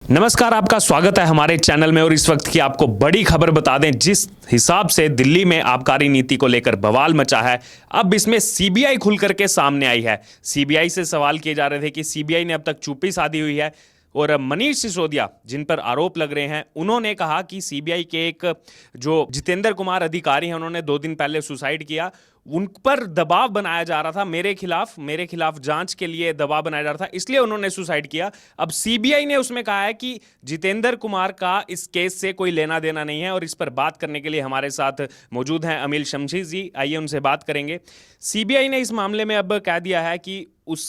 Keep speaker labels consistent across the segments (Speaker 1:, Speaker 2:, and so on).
Speaker 1: नमस्कार, आपका स्वागत है हमारे चैनल में। और इस वक्त की आपको बड़ी खबर बता दें, जिस हिसाब से दिल्ली में आबकारी नीति को लेकर बवाल मचा है, अब इसमें सीबीआई खुल करके सामने आई है। सीबीआई से सवाल किए जा रहे थे कि सीबीआई ने अब तक चुप्पी साधी हुई है, और मनीष सिसोदिया जिन पर आरोप लग रहे हैं, उन्होंने कहा कि सीबीआई के एक जो जितेंद्र कुमार अधिकारी हैं, उन्होंने 2 दिन पहले सुसाइड किया। उन पर दबाव बनाया जा रहा था, मेरे खिलाफ जांच के लिए दबाव बनाया जा रहा था, इसलिए उन्होंने सुसाइड किया। अब सीबीआई ने उसमें कहा है कि जितेंद्र कुमार का इस केस से कोई लेना देना नहीं है। और इस पर बात करने के लिए हमारे साथ मौजूद हैं अमिल शमशी जी, आइए उनसे बात करेंगे। सीबीआई ने इस मामले में अब कह दिया है कि उस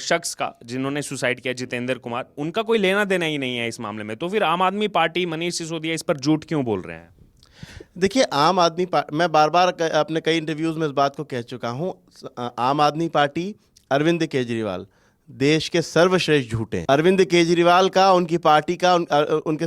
Speaker 1: शख्स का जिन्होंने सुसाइड किया, जितेंद्र कुमार, उनका कोई लेना देना ही नहीं है इस मामले में। तो फिर आम आदमी पार्टी, मनीष सिसोदिया इस पर झूठ क्यों बोल रहे हैं?
Speaker 2: देखिए, आम आदमी पार्टी, मैं बार बार अपने कई इंटरव्यूज़ में इस बात को कह चुका हूँ, आम आदमी पार्टी, अरविंद केजरीवाल देश के सर्वश्रेष्ठ झूठे हैं। अरविंद केजरीवाल का, उनकी पार्टी का, उनके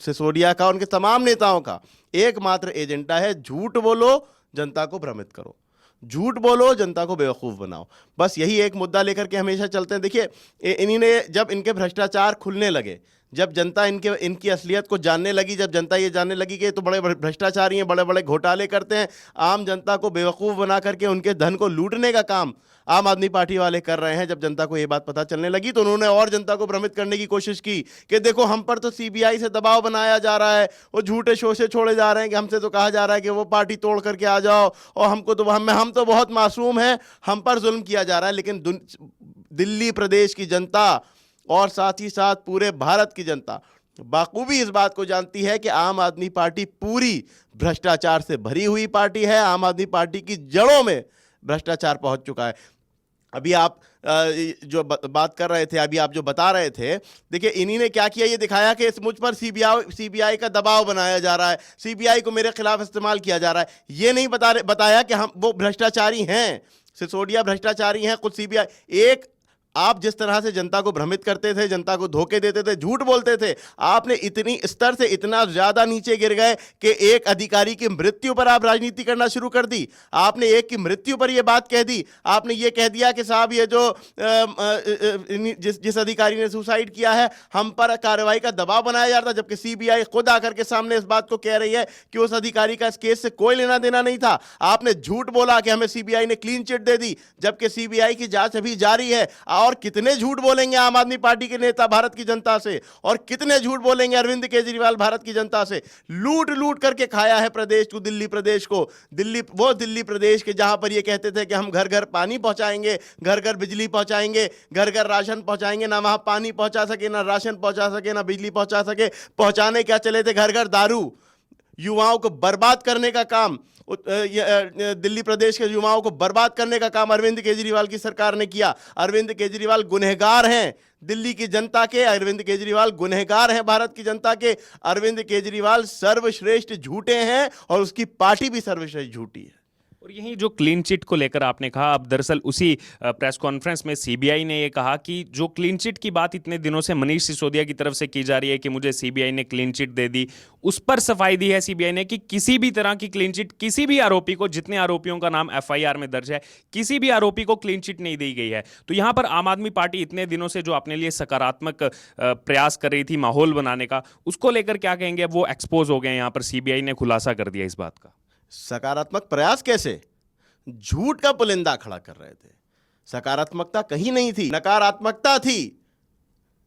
Speaker 2: सिसोदिया का, उनके तमाम नेताओं का एकमात्र एजेंडा है, झूठ बोलो, जनता को भ्रमित करो, झूठ बोलो, जनता को बेवकूफ़ बनाओ। बस यही एक मुद्दा लेकर के हमेशा चलते हैं। देखिए, इन्हीं ने जब इनके भ्रष्टाचार खुलने लगे, जब जनता इनकी असलियत को जानने लगी, जब जनता ये जानने लगी कि ये तो बड़े भ्रष्टाचारी हैं, बड़े बड़े घोटाले करते हैं, आम जनता को बेवकूफ़ बना करके उनके धन को लूटने का काम आम आदमी पार्टी वाले कर रहे हैं, जब जनता को ये बात पता चलने लगी तो उन्होंने और जनता को भ्रमित करने की कोशिश की कि देखो, हम पर तो सीबीआई से दबाव बनाया जा रहा है, वो झूठे शोषे छोड़े जा रहे हैं कि हमसे तो कहा जा रहा है कि वो पार्टी तोड़ करके आ जाओ, और हमको तो हम तो बहुत मासूम हैं, हम पर जुल्म किया जा रहा है। लेकिन दिल्ली प्रदेश की जनता और साथ ही साथ पूरे भारत की जनता बाखूबी इस बात को जानती है कि आम आदमी पार्टी पूरी भ्रष्टाचार से भरी हुई पार्टी है। आम आदमी पार्टी की जड़ों में भ्रष्टाचार पहुंच चुका है। अभी आप जो बात कर रहे थे, अभी आप जो बता रहे थे, देखिए, इन्हीं ने क्या किया, ये दिखाया कि मुझ पर सीबीआई का दबाव बनाया जा रहा है, सीबीआई को मेरे खिलाफ इस्तेमाल किया जा रहा है। ये नहीं बताया कि हम वो भ्रष्टाचारी हैं, सिसोदिया भ्रष्टाचारी हैं, खुद सीबीआई। आप जिस तरह से जनता को भ्रमित करते थे, जनता को धोखे देते थे, झूठ बोलते थे, आपने इतनी स्तर से इतना ज्यादा नीचे गिर गए कि एक अधिकारी की मृत्यु पर आप राजनीति करना शुरू कर दी। आपने एक की मृत्यु पर यह बात कह दी। आपने ये कह दिया कि साहब, ये जो जिस अधिकारी ने सुसाइड किया है, हम पर कार्रवाई का दबाव बनाया जा रहा था, जबकि सीबीआई खुद आकर के सामने इस बात को कह रही है कि उस अधिकारी का इस केस से कोई लेना देना नहीं था। आपने झूठ बोला कि हमें सीबीआई ने क्लीन चिट दे दी, जबकि सीबीआई की जांच अभी जारी है। और कितने झूठ बोलेंगे आम आदमी पार्टी के नेता भारत की जनता से, और कितने झूठ बोलेंगे अरविंद केजरीवाल भारत की जनता से। लूट लूट करके खाया है प्रदेश को, दिल्ली प्रदेश को, दिल्ली प्रदेश के जहां पर ये कहते थे कि हम घर घर पानी पहुंचाएंगे, घर घर बिजली पहुंचाएंगे, घर घर राशन पहुंचाएंगे। ना वहां पानी पहुंचा सके, ना राशन पहुंचा सके, ना बिजली पहुंचा सके। पहुंचाने क्या चले थे? घर घर दारू। युवाओं को बर्बाद करने का काम, दिल्ली प्रदेश के युवाओं को बर्बाद करने का काम अरविंद केजरीवाल की सरकार ने किया। अरविंद केजरीवाल गुनहगार हैं दिल्ली की जनता के, अरविंद केजरीवाल गुनहगार हैं भारत की जनता के। अरविंद केजरीवाल सर्वश्रेष्ठ झूठे हैं, और उसकी पार्टी भी सर्वश्रेष्ठ झूठी है।
Speaker 1: और यही जो क्लीन चिट को लेकर आपने कहा, अब दरअसल उसी प्रेस कॉन्फ्रेंस में सीबीआई ने ये कहा कि जो क्लीन चिट की बात इतने दिनों से मनीष सिसोदिया की तरफ से की जा रही है कि मुझे सीबीआई ने क्लीन चिट दे दी, उस पर सफाई दी है सीबीआई ने कि किसी भी तरह की क्लीन चिट, किसी भी आरोपी को, जितने आरोपियों का नाम एफआईआर में दर्ज है, किसी भी आरोपी को क्लीन चिट नहीं दी गई है। तो यहां पर आम आदमी पार्टी इतने दिनों से जो अपने लिए सकारात्मक प्रयास कर रही थी माहौल बनाने का, उसको लेकर क्या कहेंगे? अब वो एक्सपोज हो गए, यहां पर सीबीआई ने खुलासा कर दिया इस बात का।
Speaker 2: सकारात्मक प्रयास कैसे? झूठ का पुलिंदा खड़ा कर रहे थे। सकारात्मकता कहीं नहीं थी, नकारात्मकता थी।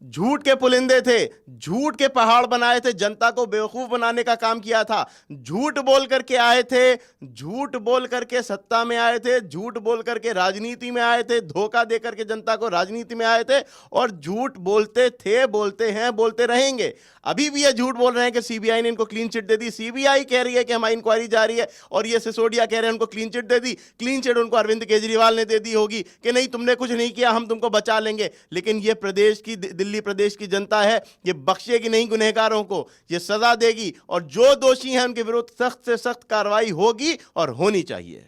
Speaker 2: झूठ के पुलिंदे थे, झूठ के पहाड़ बनाए थे, जनता को बेवकूफ बनाने का काम किया था। झूठ बोल करके आए थे, झूठ बोल करके सत्ता में आए थे, झूठ बोल करके राजनीति में आए थे, धोखा दे करके जनता को राजनीति में आए थे, और झूठ बोलते थे, बोलते हैं, बोलते रहेंगे। अभी भी ये झूठ बोल रहे हैं कि सीबीआई ने इनको क्लीन चिट दे दी। सीबीआई कह रही है कि हमारी इंक्वायरी जारी है, और ये सिसोदिया कह रहे हैं उनको क्लीन चिट दे दी। क्लीन चिट उनको अरविंद केजरीवाल ने दे दी होगी कि नहीं, तुमने कुछ नहीं किया, हम तुमको बचा लेंगे। लेकिन ये प्रदेश की, दिल्ली प्रदेश की जनता है, ये बख्शेगी नहीं गुनहगारों को, ये सजा देगी, और जो दोषी हैं उनके विरुद्ध सख्त से सख्त कार्रवाई होगी और होनी चाहिए।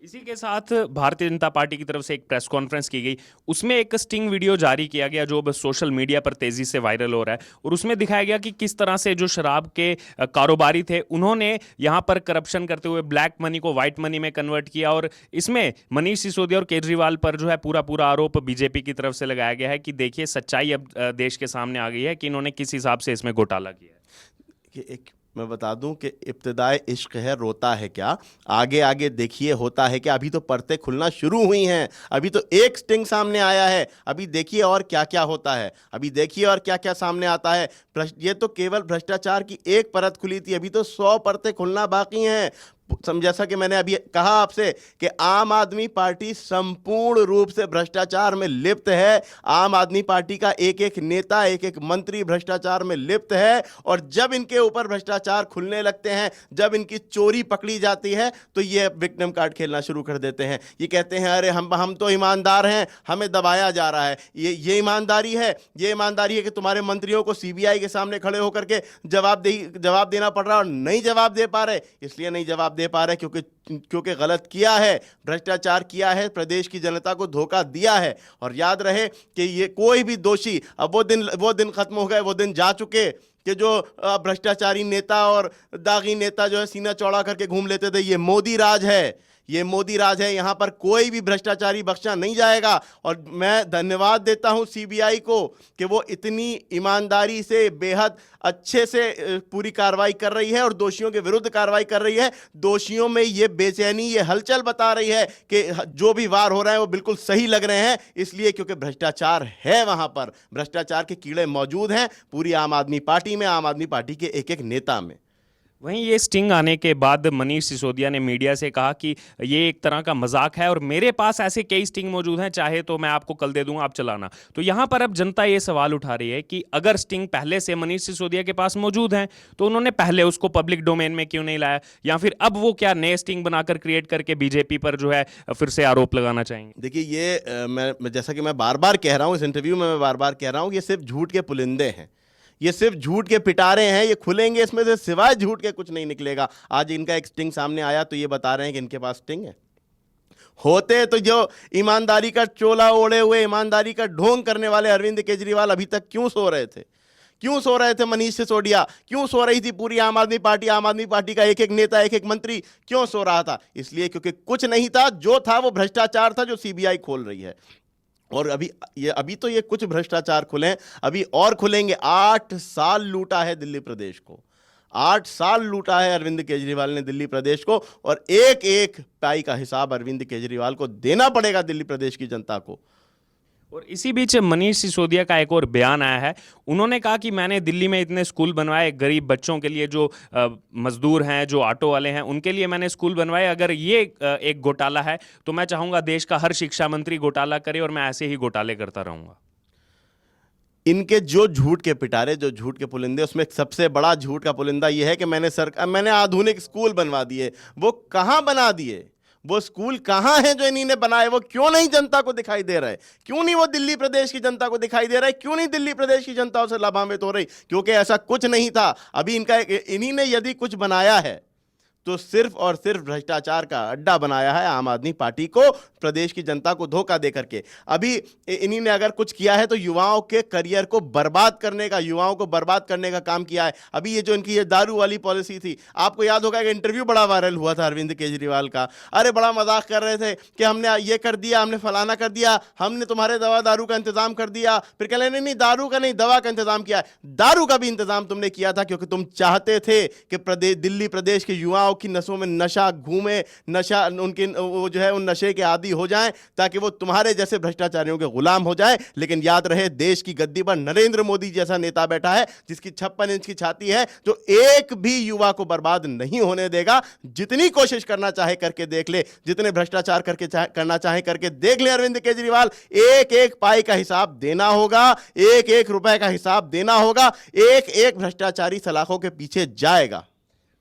Speaker 1: इसी के साथ भारतीय जनता पार्टी की तरफ से एक प्रेस कॉन्फ्रेंस की गई। उसमें एक स्टिंग वीडियो जारी किया गया जो अब सोशल मीडिया पर तेजी से वायरल हो रहा है, और उसमें दिखाया गया कि किस तरह से जो शराब के कारोबारी थे उन्होंने यहाँ पर करप्शन करते हुए ब्लैक मनी को व्हाइट मनी में कन्वर्ट किया। और इसमें मनीष सिसोदिया और केजरीवाल पर जो है पूरा पूरा आरोप बीजेपी की तरफ से लगाया गया है कि देखिए सच्चाई अब देश के सामने आ गई है कि इन्होंने किस हिसाब से इसमें घोटाला किया है।
Speaker 2: कि एक मैं बता दूं कि इब्तिदाए इश्क है रोता है क्या, आगे आगे देखिए होता है क्या। अभी तो परतें खुलना शुरू हुई हैं, अभी तो एक स्टिंग सामने आया है, अभी देखिए और क्या क्या होता है, अभी देखिए और क्या क्या सामने आता है। ये तो केवल भ्रष्टाचार की एक परत खुली थी, अभी तो 100 परतें खुलना बाकी हैं। जैसा कि मैंने अभी कहा आपसे कि आम आदमी पार्टी संपूर्ण रूप से भ्रष्टाचार में लिप्त है। आम आदमी पार्टी का एक एक नेता, एक एक मंत्री भ्रष्टाचार में लिप्त है। और जब इनके ऊपर भ्रष्टाचार खुलने लगते हैं, जब इनकी चोरी पकड़ी जाती है, तो ये विक्टिम कार्ड खेलना शुरू कर देते हैं। ये कहते हैं अरे हम तो ईमानदार हैं, हमें दबाया जा रहा है। ये ईमानदारी है, ये ईमानदारी है कि तुम्हारे मंत्रियों को सीबीआई के सामने खड़े होकर के जवाब देना पड़ रहा है, और नहीं जवाब दे पा रहे। इसलिए नहीं जवाब दे पा रहे क्योंकि गलत किया है, भ्रष्टाचार किया है, प्रदेश की जनता को धोखा दिया है। और याद रहे कि ये कोई भी दोषी, अब वो दिन खत्म हो गए, वो दिन जा चुके कि जो भ्रष्टाचारी नेता और दागी नेता जो है सीना चौड़ा करके घूम लेते थे। ये मोदी राज है, ये मोदी राज है, यहाँ पर कोई भी भ्रष्टाचारी बख्शा नहीं जाएगा। और मैं धन्यवाद देता हूँ सीबीआई को कि वो इतनी ईमानदारी से, बेहद अच्छे से पूरी कार्रवाई कर रही है और दोषियों के विरुद्ध कार्रवाई कर रही है। दोषियों में ये बेचैनी, ये हलचल बता रही है कि जो भी वार हो रहे हैं वो बिल्कुल सही लग रहे हैं, इसलिए क्योंकि भ्रष्टाचार है, वहाँ पर भ्रष्टाचार के कीड़े मौजूद हैं पूरी आम आदमी पार्टी में, आम आदमी पार्टी के एक एक नेता में।
Speaker 1: वहीं ये स्टिंग आने के बाद मनीष सिसोदिया ने मीडिया से कहा कि ये एक तरह का मजाक है और मेरे पास ऐसे कई स्टिंग मौजूद हैं, चाहे तो मैं आपको कल दे दूंगा, आप चलाना। तो यहाँ पर अब जनता ये सवाल उठा रही है कि अगर स्टिंग पहले से मनीष सिसोदिया के पास मौजूद हैं तो उन्होंने पहले उसको पब्लिक डोमेन में क्यों नहीं लाया, या फिर अब वो क्या नए स्टिंग बनाकर क्रिएट करके बीजेपी पर जो है फिर से आरोप लगाना चाहेंगे।
Speaker 2: देखिए ये मैं जैसा कि मैं बार बार कह रहा हूँ, इस इंटरव्यू में मैं बार बार कह रहा हूँ, ये सिर्फ झूठ के पुलिंदे हैं, ये सिर्फ झूठ के पिटारे हैं। ये खुलेंगे, इसमें से सिवाय झूठ के कुछ नहीं निकलेगा। आज इनका एक स्टिंग सामने आया तो ये बता रहे हैं कि इनके पास स्टिंग है। होते तो जो ईमानदारी का चोला ओढ़े हुए, ईमानदारी का ढोंग करने वाले अरविंद केजरीवाल अभी तक क्यों सो रहे थे? क्यों सो रहे थे मनीष सिसोदिया? क्यों सो रही थी पूरी आम आदमी पार्टी का एक एक नेता, एक एक मंत्री क्यों सो रहा था? इसलिए क्योंकि कुछ नहीं था, जो था वो भ्रष्टाचार था, जो सीबीआई खोल रही है। और अभी तो ये कुछ भ्रष्टाचार खुले हैं, अभी और खुलेंगे। 8 साल लूटा है दिल्ली प्रदेश को, 8 साल लूटा है अरविंद केजरीवाल ने दिल्ली प्रदेश को, और एक एक पाई का हिसाब अरविंद केजरीवाल को देना पड़ेगा दिल्ली प्रदेश की जनता को।
Speaker 1: और इसी बीच मनीष सिसोदिया का एक और बयान आया है। उन्होंने कहा कि मैंने दिल्ली में इतने स्कूल बनवाए गरीब बच्चों के लिए, जो मजदूर हैं, जो ऑटो वाले हैं, उनके लिए मैंने स्कूल बनवाए। अगर ये एक घोटाला है तो मैं चाहूंगा देश का हर शिक्षा मंत्री घोटाला करे और मैं ऐसे ही घोटाले करता रहूंगा।
Speaker 2: इनके जो झूठ के पिटारे, जो झूठ के पुलिंदे, उसमें सबसे बड़ा झूठ का पुलिंदा यह है कि मैंने आधुनिक स्कूल बनवा दिए। वो कहाँ बना दिए? वो स्कूल कहाँ हैं जो इन्हीं ने बनाए? वो क्यों नहीं जनता को दिखाई दे रहे? क्यों नहीं वो दिल्ली प्रदेश की जनता को दिखाई दे रहा है? क्यों नहीं दिल्ली प्रदेश की जनता उसे लाभान्वित हो रही? क्योंकि ऐसा कुछ नहीं था। अभी इन्हीं ने यदि कुछ बनाया है तो सिर्फ और सिर्फ भ्रष्टाचार का अड्डा बनाया है आम आदमी पार्टी को, प्रदेश की जनता को धोखा दे करके। अभी इन्हीं ने अगर कुछ किया है तो युवाओं के करियर को बर्बाद करने का, युवाओं को बर्बाद करने का काम किया है। अभी ये जो इनकी ये दारू वाली पॉलिसी थी, आपको याद होगा कि इंटरव्यू बड़ा वायरल हुआ था अरविंद केजरीवाल का। अरे बड़ा मजाक कर रहे थे कि हमने ये कर दिया, हमने फलाना कर दिया, हमने तुम्हारे दवा दारू का इंतजाम कर दिया। फिर कह रहे नहीं, दारू का नहीं, दवा का इंतजाम किया है। दारू का भी इंतजाम तुमने किया था क्योंकि तुम चाहते थे कि दिल्ली प्रदेश के युवाओं की नसों में नशा घूमे, नशा उनकी वो जो है उन नशे के आदी हो जाएं, ताकि वो तुम्हारे जैसे भ्रष्टाचारियों के गुलाम हो जाएं। लेकिन याद रहे, देश की गद्दी पर नरेंद्र मोदी जैसा नेता बैठा है जिसकी 56 इंच की छाती है, जो एक भी युवा को बर्बाद नहीं होने देगा। जितनी कोशिश करना चाहे करके देख ले, जितने भ्रष्टाचार करना चाहे करके देख ले अरविंद केजरीवाल, एक एक पाई का हिसाब देना होगा, एक एक रुपए का हिसाब देना होगा, एक एक भ्रष्टाचारी सलाखों के पीछे जाएगा।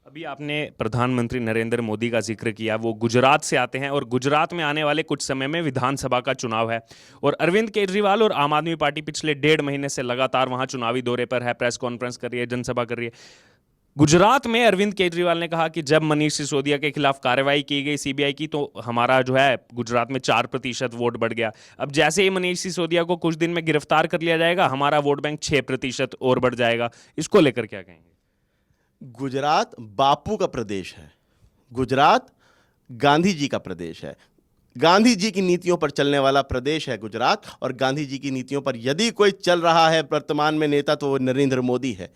Speaker 1: अभी आपने प्रधानमंत्री नरेंद्र मोदी का जिक्र किया, वो गुजरात से आते हैं और गुजरात में आने वाले कुछ समय में विधानसभा का चुनाव है और अरविंद केजरीवाल और आम आदमी पार्टी पिछले 1.5 महीने से लगातार वहां चुनावी दौरे पर है, प्रेस कॉन्फ्रेंस कर रही है, जनसभा कर रही है। गुजरात में अरविंद केजरीवाल ने कहा कि जब मनीष सिसोदिया के खिलाफ कार्रवाई की गई सीबीआई की, तो हमारा जो है गुजरात में 4% वोट बढ़ गया। अब जैसे ही मनीष सिसोदिया को कुछ दिन में गिरफ्तार कर लिया जाएगा, हमारा वोट बैंक 6% और बढ़ जाएगा। इसको लेकर क्या कहेंगे?
Speaker 2: गुजरात बापू का प्रदेश है, गुजरात गांधी जी का प्रदेश है, गांधी जी की नीतियों पर चलने वाला प्रदेश है गुजरात। और गांधी जी की नीतियों पर यदि कोई चल रहा है वर्तमान में नेता, तो वो नरेंद्र मोदी है।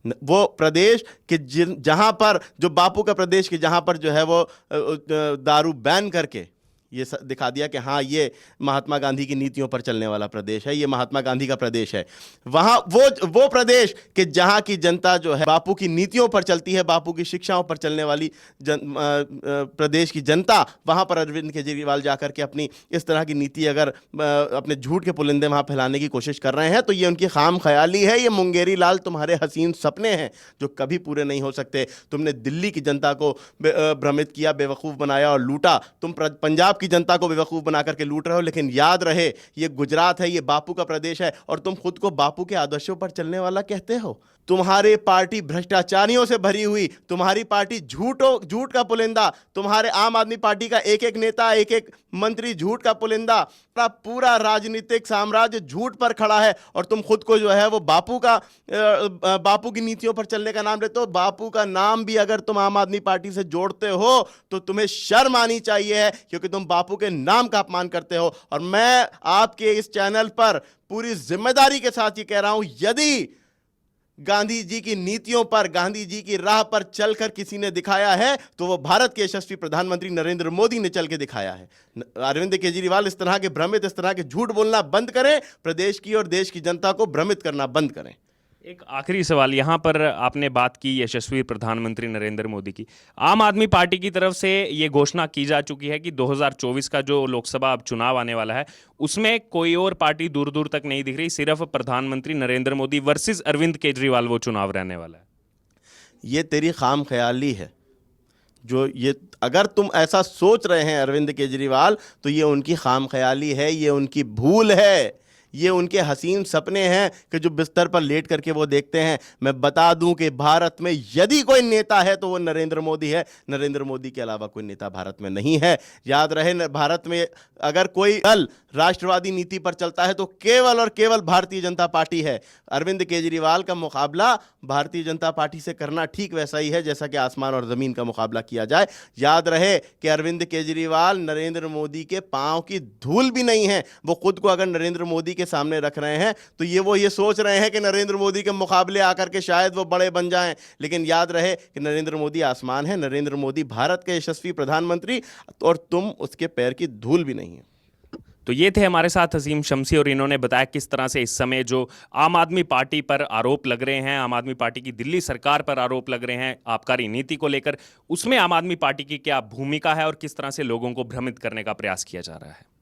Speaker 2: वो प्रदेश के जहां पर, जो बापू का प्रदेश के जहां पर जो है वो दारू बैन करके ये दिखा दिया कि हाँ, ये महात्मा गांधी की नीतियों पर चलने वाला प्रदेश है, ये महात्मा गांधी का प्रदेश है। वहाँ वो प्रदेश के जहाँ की जनता जो है बापू की नीतियों पर चलती है, बापू की शिक्षाओं पर चलने वाली प्रदेश की जनता, वहाँ पर अरविंद केजरीवाल जाकर के अपनी इस तरह की नीति अगर अपने झूठ के पुलिंदे वहाँ फैलाने की कोशिश कर रहे हैं, तो ये उनकी खाम ख्याली है। ये मुंगेरी लाल तुम्हारे हसीन सपने हैं जो कभी पूरे नहीं हो सकते। तुमने दिल्ली की जनता को भ्रमित किया, बेवकूफ़ बनाया और लूटा। तुम पंजाब की जनता को बेवकूफ बना करके लूट रहे हो। लेकिन याद रहे, ये गुजरात है, ये बापू का प्रदेश है, और तुम खुद को बापू के आदर्शों पर चलने वाला कहते हो। तुम्हारी पार्टी भ्रष्टाचारियों से भरी हुई, तुम्हारी पार्टी झूठ का पुलिंदा, तुम्हारे आम आदमी पार्टी का एक एक नेता, एक एक मंत्री झूठ का पुलिंदा, पूरा राजनीतिक साम्राज्य झूठ पर खड़ा है। और तुम खुद को जो है वो बापू की नीतियों पर चलने का नाम लेते हो। बापू का नाम भी अगर तुम आम आदमी पार्टी से जोड़ते हो तो तुम्हें शर्म आनी चाहिए है, क्योंकि तुम बापू के नाम का अपमान करते हो। और मैं आपके इस चैनल पर पूरी जिम्मेदारी के साथ ये कह रहा हूं, यदि गांधी जी की नीतियों पर, गांधी जी की राह पर चलकर किसी ने दिखाया है, तो वो भारत के यशस्वी प्रधानमंत्री नरेंद्र मोदी ने चल के दिखाया है। अरविंद केजरीवाल इस तरह के भ्रमित, इस तरह के झूठ बोलना बंद करें, प्रदेश की और देश की जनता को भ्रमित करना बंद करें।
Speaker 1: एक आखिरी सवाल, यहाँ पर आपने बात की यशस्वी प्रधानमंत्री नरेंद्र मोदी की। आम आदमी पार्टी की तरफ से ये घोषणा की जा चुकी है कि 2024 का जो लोकसभा चुनाव आने वाला है, उसमें कोई और पार्टी दूर दूर तक नहीं दिख रही, सिर्फ प्रधानमंत्री नरेंद्र मोदी वर्सेस अरविंद केजरीवाल वो चुनाव रहने वाला है।
Speaker 2: ये तेरी खाम ख्याली है। जो ये, अगर तुम ऐसा सोच रहे हैं अरविंद केजरीवाल, तो ये उनकी खाम ख्याली है, ये उनकी भूल है, ये उनके हसीन सपने हैं कि जो बिस्तर पर लेट करके वो देखते हैं। मैं बता दूं कि भारत में यदि कोई नेता है तो वो नरेंद्र मोदी है। नरेंद्र मोदी के अलावा कोई नेता भारत में नहीं है। याद रहे, भारत में अगर कोई दल राष्ट्रवादी नीति पर चलता है तो केवल और केवल भारतीय जनता पार्टी है। अरविंद केजरीवाल का मुकाबला भारतीय जनता पार्टी से करना ठीक वैसा ही है जैसा कि आसमान और ज़मीन का मुकाबला किया जाए। याद रहे कि अरविंद केजरीवाल नरेंद्र मोदी के पाँव की धूल भी नहीं है। वो खुद को अगर नरेंद्र मोदी के सामने रख रहे हैं तो ये सोच रहे हैं कि नरेंद्र मोदी के मुकाबले आकर के शायद वो बड़े बन जाएं। लेकिन याद रहे कि नरेंद्र मोदी आसमान है, नरेंद्र मोदी भारत के यशस्वी प्रधानमंत्री, और तुम उसके पैर की धूल भी नहीं है।
Speaker 1: तो ये थे हमारे साथ अजीम शम्सी, और इन्होंने बताया किस तरह से इस समय जो आम आदमी पार्टी पर आरोप लग रहे हैं, आम आदमी पार्टी की दिल्ली सरकार पर आरोप लग रहे हैं आबकारी नीति को लेकर, उसमें आम आदमी पार्टी की क्या भूमिका है और किस तरह से लोगों को भ्रमित करने का प्रयास किया जा रहा है।